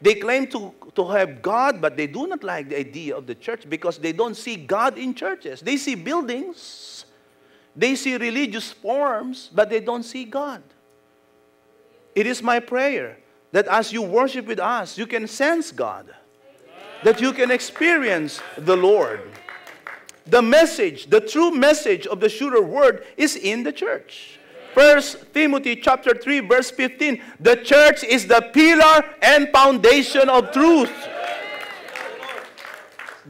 They claim to have God, but they do not like the idea of the church because they don't see God in churches. They see buildings, they see religious forms, but they don't see God. It is my prayer that as you worship with us, you can sense God, that you can experience the Lord. The message, the true message of the sure word is in the church. 1 Timothy chapter 3 verse 15, the church is the pillar and foundation of truth.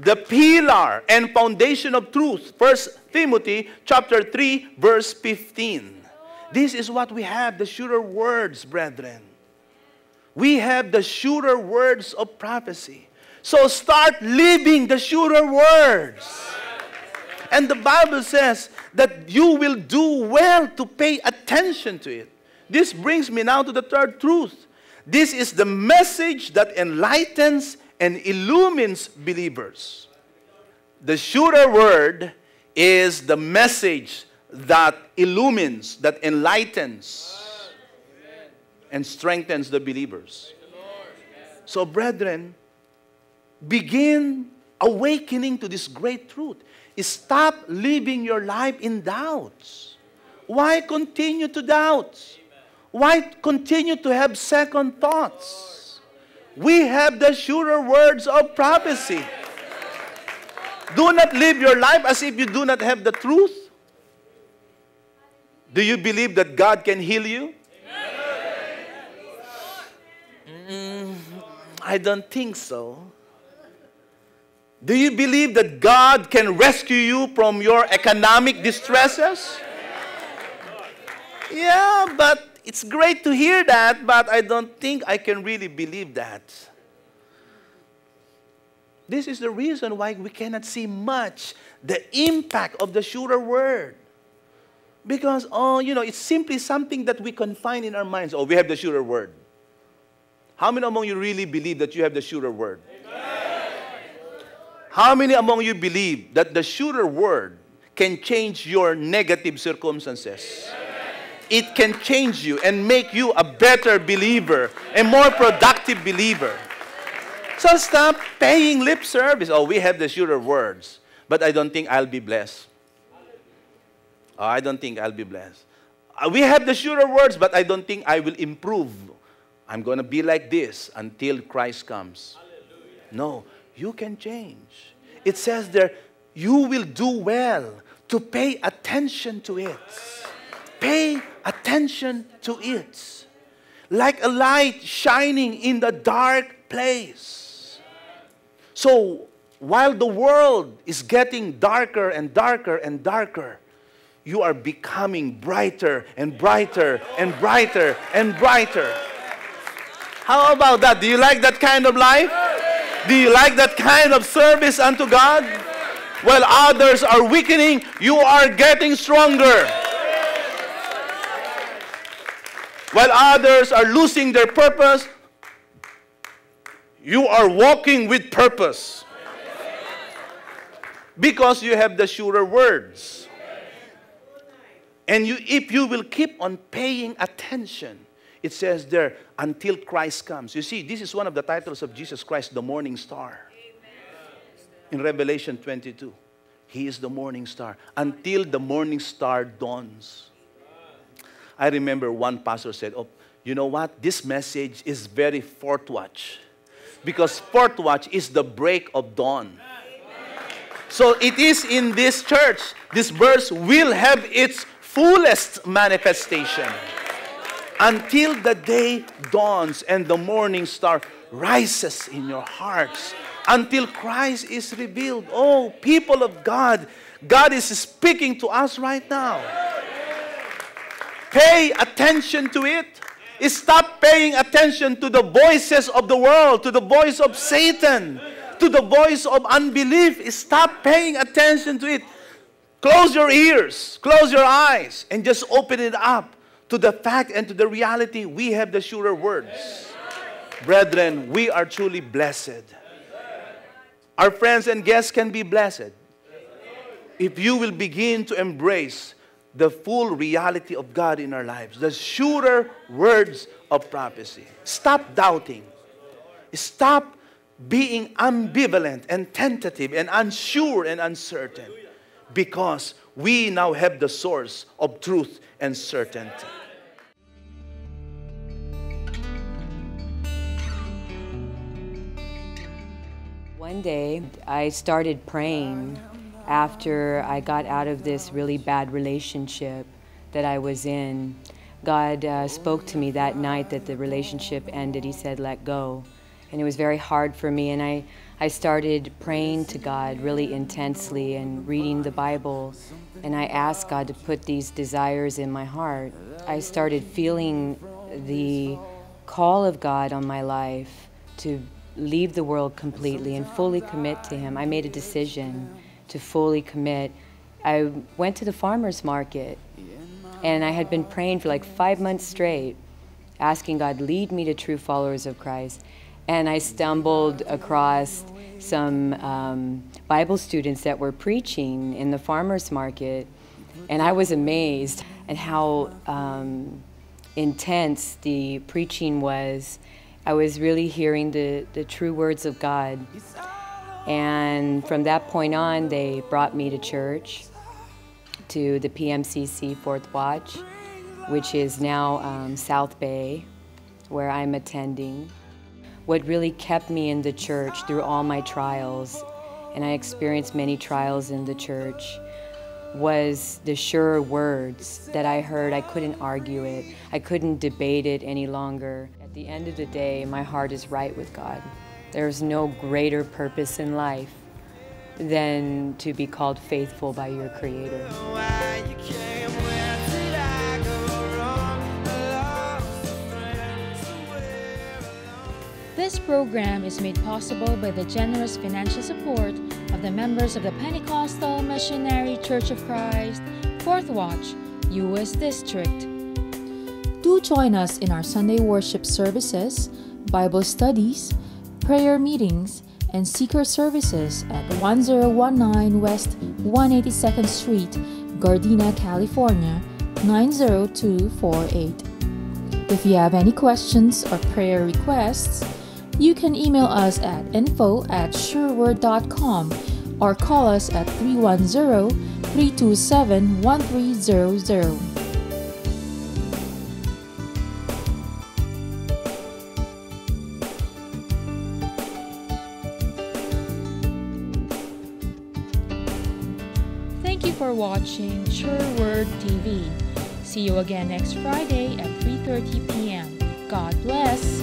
The pillar and foundation of truth. 1 Timothy chapter 3 verse 15. This is what we have, the sure words, brethren. We have the sure words of prophecy. So start living the sure words. And the Bible says that you will do well to pay attention to it. This brings me now to the third truth. This is the message that enlightens and illumines believers. The sure word is the message that illumines, that enlightens, and strengthens the believers. So, brethren, begin awakening to this great truth. Stop living your life in doubts. Why continue to doubt? Why continue to have second thoughts? We have the sure words of prophecy. Do not live your life as if you do not have the truth. Do you believe that God can heal you? I don't think so. Do you believe that God can rescue you from your economic distresses? Yeah, but it's great to hear that, but I don't think I can really believe that. This is the reason why we cannot see much the impact of the sure word. Because, it's simply something that we confine in our minds. Oh, we have the sure word. How many among you really believe that you have the sure word? How many among you believe that the sure word can change your negative circumstances? It can change you and make you a better believer, a more productive believer. So stop paying lip service. Oh, we have the sure words, but I don't think I'll be blessed. Oh, I don't think I'll be blessed. We have the sure words, but I don't think I will improve. I'm going to be like this until Christ comes. No. You can change. It says there, you will do well to pay attention to it. Pay attention to it. Like a light shining in the dark place. So, while the world is getting darker and darker and darker, you are becoming brighter and brighter and brighter and brighter. How about that? Do you like that kind of life? Do you like that kind of service unto God? While others are weakening, you are getting stronger. While others are losing their purpose, you are walking with purpose. Because you have the sure words. And if you will keep on paying attention, it says there, until Christ comes. You see, this is one of the titles of Jesus Christ, the morning star. In Revelation 22, He is the morning star. Until the morning star dawns. I remember one pastor said, oh, you know what? This message is very fourth watch. Because fourth watch is the break of dawn. So it is in this church, this verse will have its fullest manifestation. Until the day dawns and the morning star rises in your hearts. Until Christ is revealed. Oh, people of God, God is speaking to us right now. Pay attention to it. Stop paying attention to the voices of the world, to the voice of Satan, to the voice of unbelief. Stop paying attention to it. Close your ears, close your eyes, and just open it up to the fact and to the reality. We have the sure words. Brethren, we are truly blessed. Our friends and guests can be blessed if you will begin to embrace the full reality of God in our lives, the sure words of prophecy. Stop doubting. Stop being ambivalent and tentative and unsure and uncertain, because we now have the source of truth and certainty. One day, I started praying after I got out of this really bad relationship that I was in. God spoke to me that night that the relationship ended. He said, let go. And it was very hard for me. And I started praying to God really intensely and reading the Bible. And I asked God to put these desires in my heart. I started feeling the call of God on my life to leave the world completely and fully commit to Him. I made a decision to fully commit. I went to the farmer's market, and I had been praying for like 5 months straight, asking God, lead me to true followers of Christ. And I stumbled across some Bible students that were preaching in the farmer's market, and I was amazed at how intense the preaching was. I was really hearing the true words of God. And from that point on, they brought me to church, to the PMCC Fourth Watch, which is now South Bay, where I'm attending. What really kept me in the church through all my trials, and I experienced many trials in the church, was the sure words that I heard. I couldn't argue it. I couldn't debate it any longer. At the end of the day, my heart is right with God. There's no greater purpose in life than to be called faithful by your Creator. This program is made possible by the generous financial support of the members of the Pentecostal Missionary Church of Christ, Fourth Watch, U.S. District. Do join us in our Sunday worship services, Bible studies, prayer meetings, and seeker services at 1019 West 182nd Street, Gardena, California, 90248. If you have any questions or prayer requests, you can email us at info@sureword.com or call us at 310-327-1300. Thank you for watching Sure Word TV. See you again next Friday at 3:30 p.m. God bless.